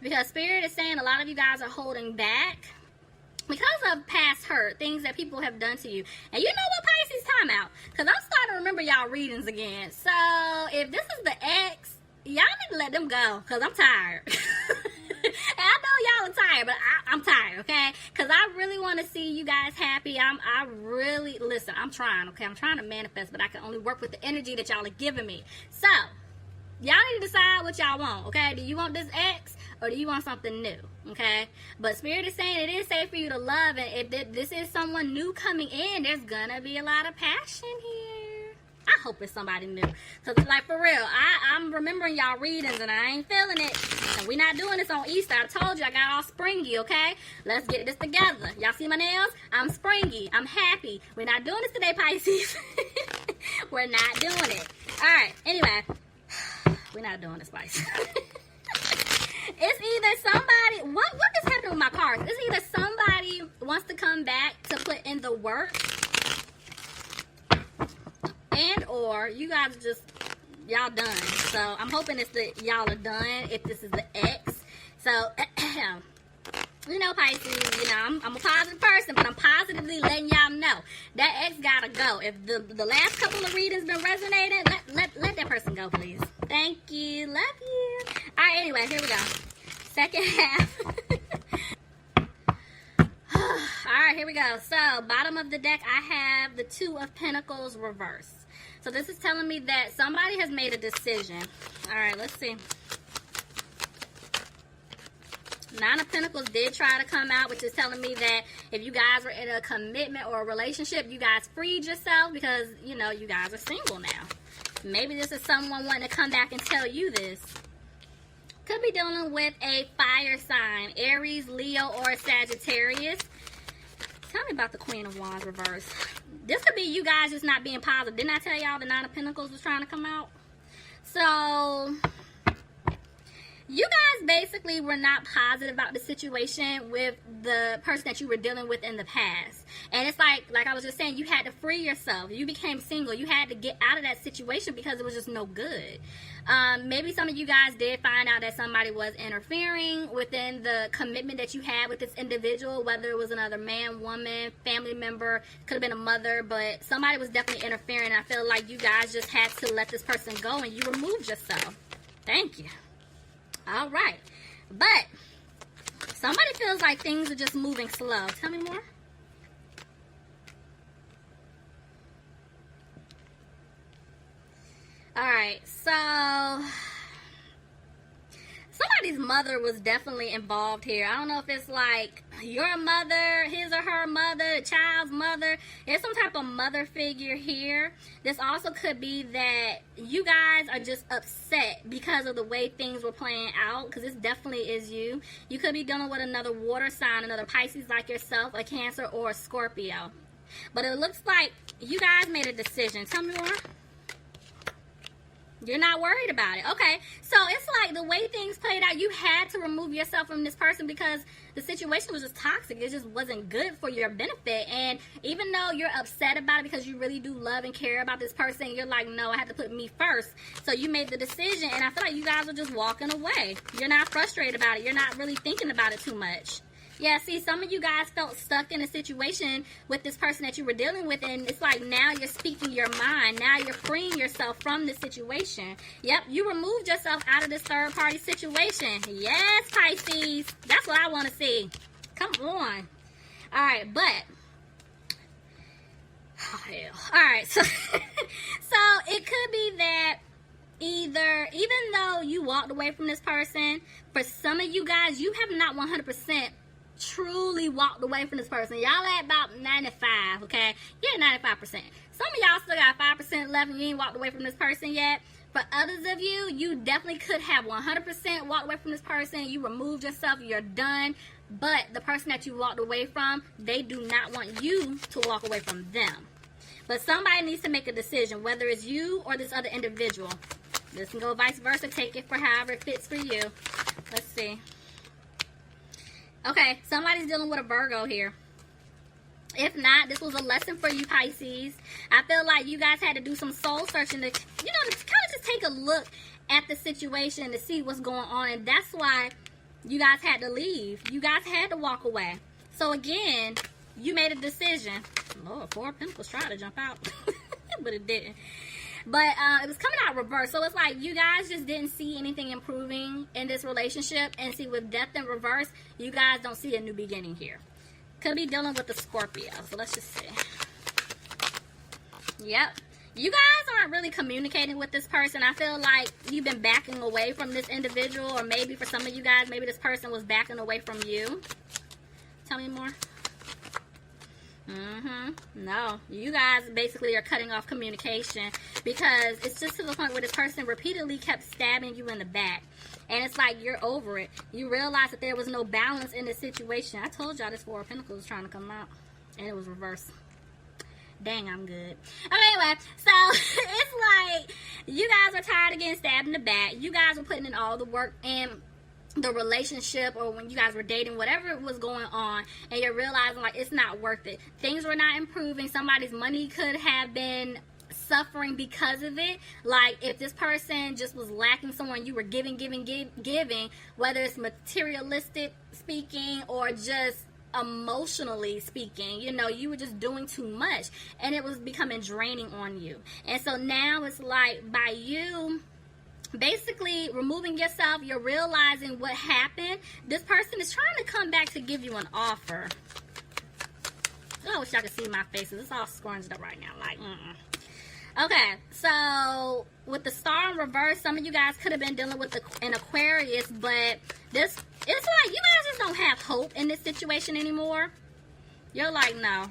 Because Spirit is saying a lot of you guys are holding back because of past hurt, things that people have done to you. And you know what, Pisces, time out. Because I'm starting to remember y'all readings again. So, if this is the ex, y'all need to let them go. Because I'm tired. And I know y'all are tired, but I'm tired, okay? Because I really want to see you guys happy. Listen, I'm trying, okay? I'm trying to manifest, but I can only work with the energy that y'all are giving me. So, y'all need to decide what y'all want, okay? Do you want this ex or do you want something new, okay? But Spirit is saying it is safe for you to love, and if this is someone new coming in, there's gonna be a lot of passion here. I hope it's somebody new. Because, like, for real, I'm remembering y'all readings, and I ain't feeling it. And we're not doing this on Easter. I told you I got all springy, okay? Let's get this together. Y'all see my nails? I'm springy. I'm happy. We're not doing this today, Pisces. We're not doing it. All right. Anyway, we're not doing this, Pisces. It's either somebody... What is happening with my cards? It's either somebody wants to come back to put in the work, and or you guys just, y'all done. So I'm hoping it's that y'all are done if this is the ex. So you know, Pisces, you know, I'm a positive person, but I'm positively letting y'all know that ex gotta go. If the last couple of readings been resonating, let that person go, please. Thank you. Love you. All right, anyway, here we go. Second half. Alright, here we go. So, bottom of the deck, I have the Two of Pentacles reversed. So, this is telling me that somebody has made a decision. Alright, let's see. Nine of Pentacles did try to come out, which is telling me that if you guys were in a commitment or a relationship, you guys freed yourself because, you know, you guys are single now. Maybe this is someone wanting to come back and tell you this. Could be dealing with a fire sign, Aries, Leo, or Sagittarius. Tell me about the Queen of Wands reverse. This could be you guys just not being positive. Didn't I tell y'all the Nine of Pentacles was trying to come out? So, you guys basically were not positive about the situation with the person that you were dealing with in the past. And it's like I was just saying, you had to free yourself. You became single. You had to get out of that situation because it was just no good. Maybe some of you guys did find out that somebody was interfering within the commitment that you had with this individual, whether it was another man, woman, family member, could have been a mother, but somebody was definitely interfering. I feel like you guys just had to let this person go and you removed yourself. Thank you. All right. But somebody feels like things are just moving slow. Tell me more. All right, so somebody's mother was definitely involved here. I don't know if it's like your mother, his or her mother, the child's mother. There's some type of mother figure here. This also could be that you guys are just upset because of the way things were playing out, because this definitely is you. You could be dealing with another water sign, another Pisces like yourself, a Cancer, or a Scorpio. But it looks like you guys made a decision. Tell me more. You're not worried about it. Okay. So it's like the way things played out, you had to remove yourself from this person because the situation was just toxic. It just wasn't good for your benefit. And even though you're upset about it because you really do love and care about this person, you're like, no, I have to put me first. So you made the decision, and I feel like you guys are just walking away. You're not frustrated about it. You're not really thinking about it too much. Yeah, see, some of you guys felt stuck in a situation with this person that you were dealing with, and it's like now you're speaking your mind. Now you're freeing yourself from the situation. Yep, you removed yourself out of this third-party situation. Yes, Pisces. That's what I want to see. Come on. All right, but... oh, hell. All right, so, so it could be that either, even though you walked away from this person, for some of you guys, you have not 100% truly walked away from this person. Y'all at about 95, okay? Yeah, 95%. Some of y'all still got 5% left and you ain't walked away from this person yet. For others of you, you definitely could have 100% walked away from this person. You removed yourself. You're done. But the person that you walked away from, they do not want you to walk away from them. But somebody needs to make a decision, whether it's you or this other individual. This can go vice versa. Take it for however it fits for you. Let's see. Okay, somebody's dealing with a Virgo here. If not, this was a lesson for you, Pisces. I feel like you guys had to do some soul searching to, you know, to kind of just take a look at the situation to see what's going on. And that's why You guys had to leave. You guys had to walk away. So again, you made a decision. Lord, Four of Pentacles tried to jump out, but it didn't. But it was coming out reverse. So it's like you guys just didn't see anything improving in this relationship. And see, with Death in reverse, you guys don't see a new beginning here. Could be dealing with the Scorpio. So let's just see. Yep. You guys aren't really communicating with this person. I feel like you've been backing away from this individual. Or maybe for some of you guys, maybe this person was backing away from you. Tell me more. No, you guys basically are cutting off communication because it's just to the point where this person repeatedly kept stabbing you in the back. And it's like you're over it. You realize that there was no balance in the situation. I told y'all this Four of Pentacles was trying to come out. And it was reversed. Dang, I'm good. Okay, anyway, so it's like you guys are tired of getting stabbed in the back. You guys were putting in all the work in the relationship, or when you guys were dating, whatever was going on, and you're realizing like it's not worth it. Things were not improving. Somebody's money could have been suffering because of it. Like if this person just was lacking someone, you were giving, whether it's materialistic speaking or just emotionally speaking, you know, you were just doing too much and it was becoming draining on you. And so now it's like by you basically removing yourself, you're realizing what happened. This person is trying to come back to give you an offer. I wish y'all could see my faces. It's all scrunched up right now. Like, Okay, so with the Star in reverse, some of you guys could have been dealing with an Aquarius, but it's like you guys just don't have hope in this situation anymore. You're like, no.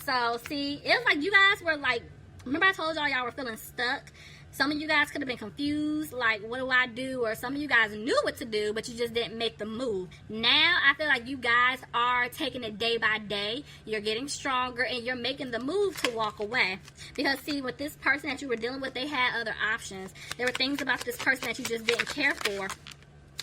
So, see, it's like you guys were like, remember I told y'all were feeling stuck? Some of you guys could have been confused, like, what do I do? Or some of you guys knew what to do, but you just didn't make the move. Now, I feel like you guys are taking it day by day. You're getting stronger, and you're making the move to walk away. Because, see, with this person that you were dealing with, they had other options. There were things about this person that you just didn't care for.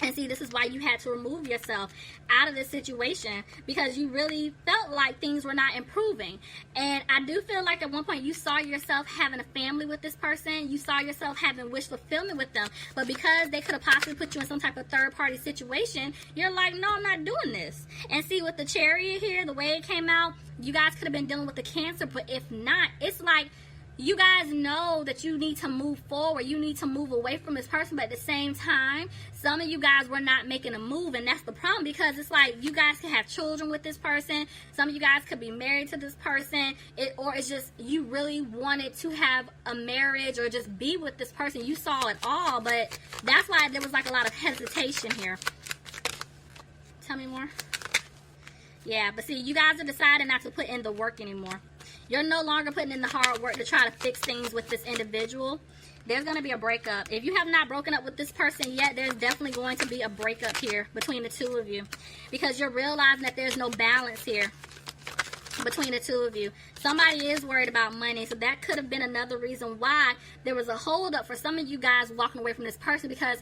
And see, this is why you had to remove yourself out of this situation, because you really felt like things were not improving. And I do feel like at one point you saw yourself having a family with this person. You saw yourself having wish fulfillment with them. But because they could have possibly put you in some type of third-party situation, you're like, no, I'm not doing this. And see, with the Chariot here, the way it came out, you guys could have been dealing with the Cancer. But if not, it's like you guys know that you need to move forward. You need to move away from this person. But at the same time, some of you guys were not making a move. And that's the problem, because it's like you guys can have children with this person. Some of you guys could be married to this person. Or it's just you really wanted to have a marriage or just be with this person. You saw it all. But that's why there was like a lot of hesitation here. Tell me more. Yeah, but see, you guys are deciding not to put in the work anymore. You're no longer putting in the hard work to try to fix things with this individual. There's going to be a breakup. If you have not broken up with this person yet, there's definitely going to be a breakup here between the two of you. Because you're realizing that there's no balance here between the two of you. Somebody is worried about money. So that could have been another reason why there was a holdup for some of you guys walking away from this person. Because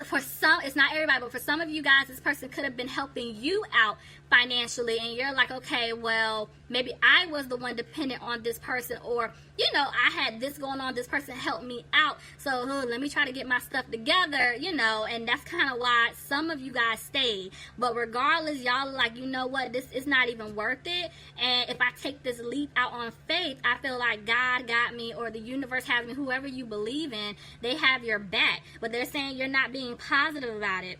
for some, it's not everybody, but for some of you guys, this person could have been helping you out financially, and you're like, okay, well, maybe I was the one dependent on this person, or, you know, I had this going on, this person helped me out, so let me try to get my stuff together, you know, and that's kind of why some of you guys stayed. But regardless, y'all are like, you know what, this is not even worth it, and if I take this leap out on faith, I feel like God got me, or the universe has me, whoever you believe in, they have your back. But they're saying you're not being positive about it.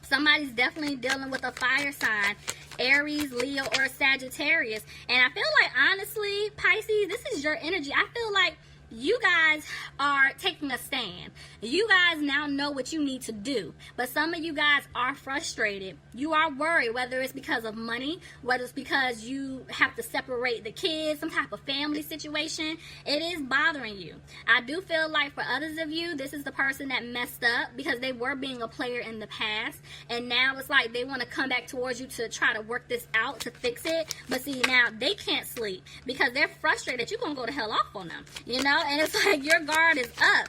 Somebody's definitely dealing with a fire sign, Aries, Leo, or Sagittarius. And I feel like, honestly, Pisces, this is your energy. I feel like you guys are taking a stand. You guys now know what you need to do. But some of you guys are frustrated. You are worried, whether it's because of money, whether it's because you have to separate the kids, some type of family situation. It is bothering you. I do feel like for others of you, this is the person that messed up because they were being a player in the past. And now it's like they want to come back towards you to try to work this out, to fix it. But see, now they can't sleep because they're frustrated. You're going to go to hell off on them, you know? And it's like your guard is up.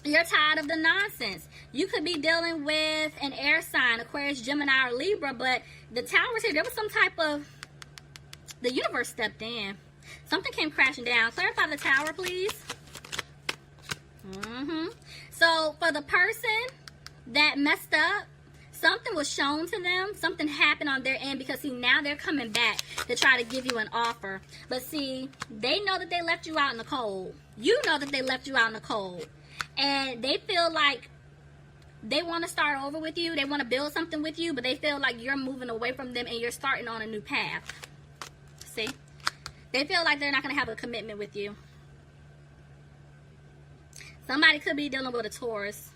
You're tired of the nonsense. You could be dealing with an air sign, Aquarius, Gemini, or Libra, but the Tower's here. There was some type of, the universe stepped in. Something came crashing down. Clarify the Tower, please. So for the person that messed up, was shown to them. Something happened on their end, because see, now they're coming back to try to give you an offer. But see, they know that they left you out in the cold. You know that they left you out in the cold. And they feel like they want to start over with you. They want to build something with you, but they feel like you're moving away from them and you're starting on a new path. See? They feel like they're not going to have a commitment with you. Somebody could be dealing with a Taurus.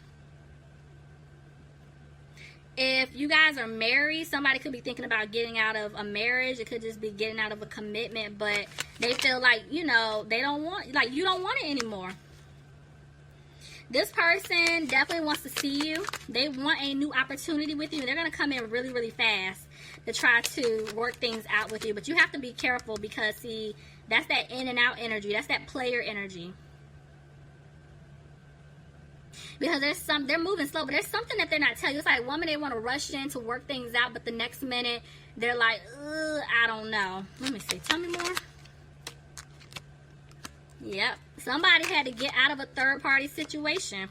If you guys are married, somebody could be thinking about getting out of a marriage. It could just be getting out of a commitment, but they feel like, you know, they don't want, like, you don't want it anymore. This person definitely wants to see you. They want a new opportunity with you. They're going to come in really, really fast to try to work things out with you. But you have to be careful, because, see, that's that in and out energy. That's that player energy. Because they're moving slow, but there's something that they're not telling you. It's like one minute they want to rush in to work things out, but the next minute they're like, I don't know. Let me see. Tell me more. Yep. Somebody had to get out of a third-party situation,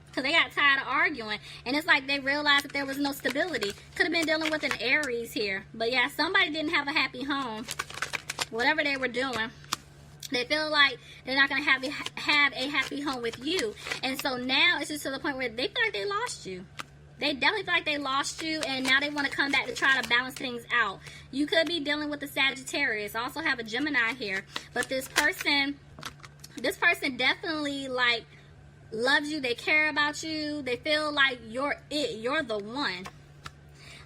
because they got tired of arguing. And it's like they realized that there was no stability. Could have been dealing with an Aries here. But yeah, somebody didn't have a happy home. Whatever they were doing. They feel like they're not going to have a happy home with you. And so now it's just to the point where they feel like they lost you. They definitely feel like they lost you, and now they want to come back to try to balance things out. You could be dealing with a Sagittarius. I also have a Gemini here. But this person definitely, like, loves you. They care about you. They feel like you're it. You're the one.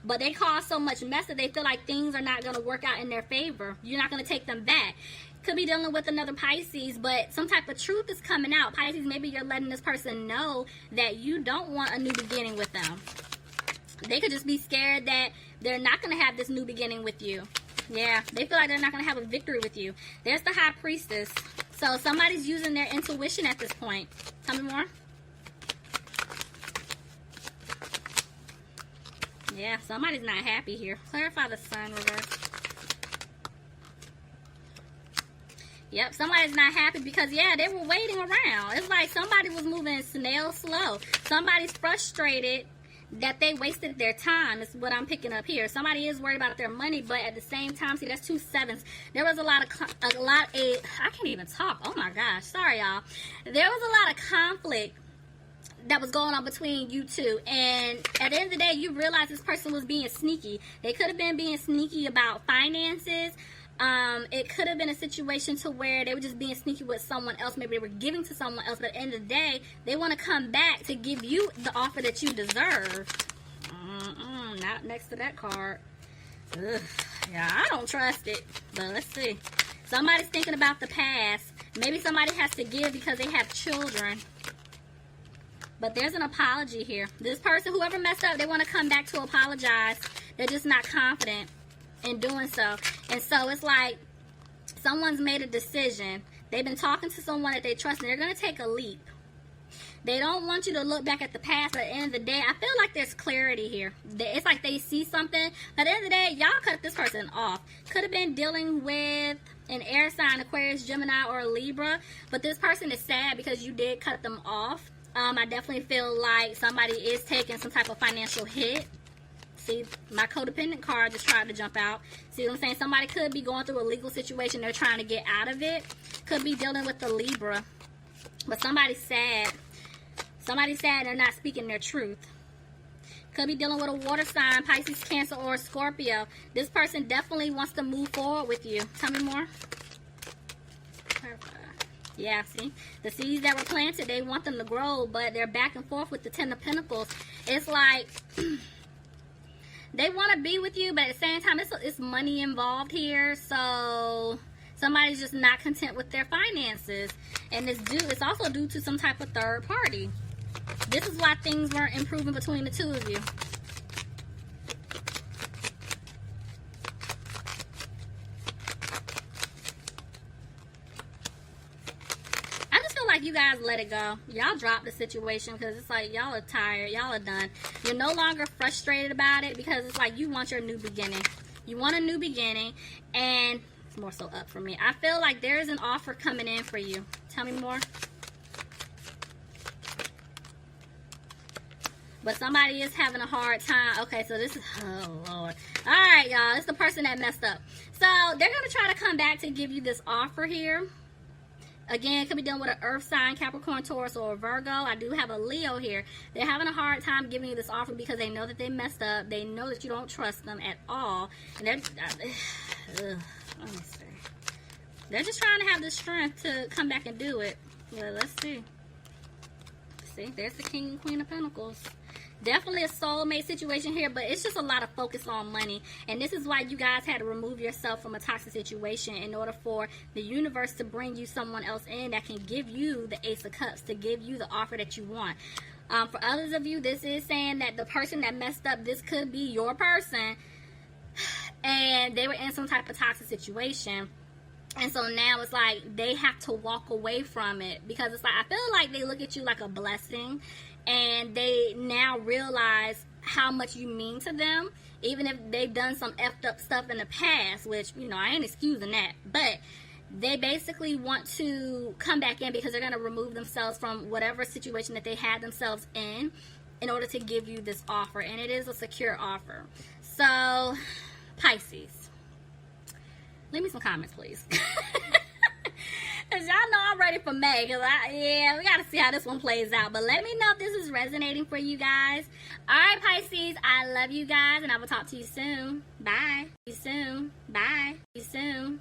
But they cause so much mess that they feel like things are not going to work out in their favor. You're not going to take them back. Could be dealing with another Pisces, but some type of truth is coming out. Pisces, maybe you're letting this person know that you don't want a new beginning with them. They could just be scared that they're not going to have this new beginning with you. Yeah, they feel like they're not going to have a victory with you. There's the High Priestess. So somebody's using their intuition at this point. Tell me more. Yeah, somebody's not happy here. Clarify the Sun reverse. Yep, somebody's not happy because, yeah, they were waiting around. It's like somebody was moving snail slow. Somebody's frustrated that they wasted their time is what I'm picking up here. Somebody is worried about their money, but at the same time, see, that's 2 sevens. There was I can't even talk. Oh my gosh, sorry y'all. There was a lot of conflict that was going on between you two, and at the end of the day, you realize this person was being sneaky. They could have been being sneaky about finances. It could have been a situation to where they were just being sneaky with someone else. Maybe they were giving to someone else, but at the end of the day, they want to come back to give you the offer that you deserve. Not next to that card. Ugh. Yeah, I don't trust it, but let's see. Somebody's thinking about the past. Maybe somebody has to give because they have children. But there's an apology here. This person, whoever messed up, they want to come back to apologize. They're just not confident in doing so. And so it's like someone's made a decision. They've been talking to someone that they trust, and they're going to take a leap. They don't want you to look back at the past, but at the end of the day, I feel like there's clarity here. It's like they see something. But at the end of the day, y'all cut this person off. Could have been dealing with an air sign, Aquarius, Gemini, or Libra. But this person is sad because you did cut them off. I definitely feel like somebody is taking some type of financial hit. See, my codependent card just tried to jump out. See what I'm saying? Somebody could be going through a legal situation. They're trying to get out of it. Could be dealing with the Libra. But somebody's sad. Somebody's sad they're not speaking their truth. Could be dealing with a water sign, Pisces, Cancer, or Scorpio. This person definitely wants to move forward with you. Tell me more. Yeah, see? The seeds that were planted, they want them to grow, but they're back and forth with the Ten of Pentacles. It's like they want to be with you, but at the same time, it's money involved here. So somebody's just not content with their finances. And it's also due to some type of third party. This is why things weren't improving between the two of you. I just feel like you guys let it go. Y'all drop the situation because it's like y'all are tired. Y'all are done. You're no longer frustrated about it because it's like you want your new beginning. You want a new beginning, and it's more so up for me. I feel like there is an offer coming in for you. Tell me more. But somebody is having a hard time. Okay, so this is, oh Lord. All right, y'all, it's the person that messed up. So they're going to try to come back to give you this offer here. Again, it could be done with an earth sign, Capricorn, Taurus, or a Virgo. I do have a Leo here. They're having a hard time giving you this offer because they know that they messed up. They know that you don't trust them at all. And they're, let me see. They're just trying to have the strength to come back and do it. Well, let's see. See, there's the King and Queen of Pentacles. Definitely a soulmate situation here, but it's just a lot of focus on money. And this is why you guys had to remove yourself from a toxic situation in order for the universe to bring you someone else in that can give you the Ace of Cups, to give you the offer that you want. For others of you, this is saying that the person that messed up, this could be your person, and they were in some type of toxic situation. And so now it's like they have to walk away from it, because it's like, I feel like they look at you like a blessing, and they now realize how much you mean to them, even if they've done some effed up stuff in the past, which, you know, I ain't excusing that. But they basically want to come back in because they're going to remove themselves from whatever situation that they had themselves in order to give you this offer. And it is a secure offer. So, Pisces, leave me some comments, please. Because y'all know I'm ready for May. Yeah, we got to see how this one plays out. But let me know if this is resonating for you guys. All right, Pisces, I love you guys, and I will talk to you soon. Bye. See you soon. Bye. See you soon.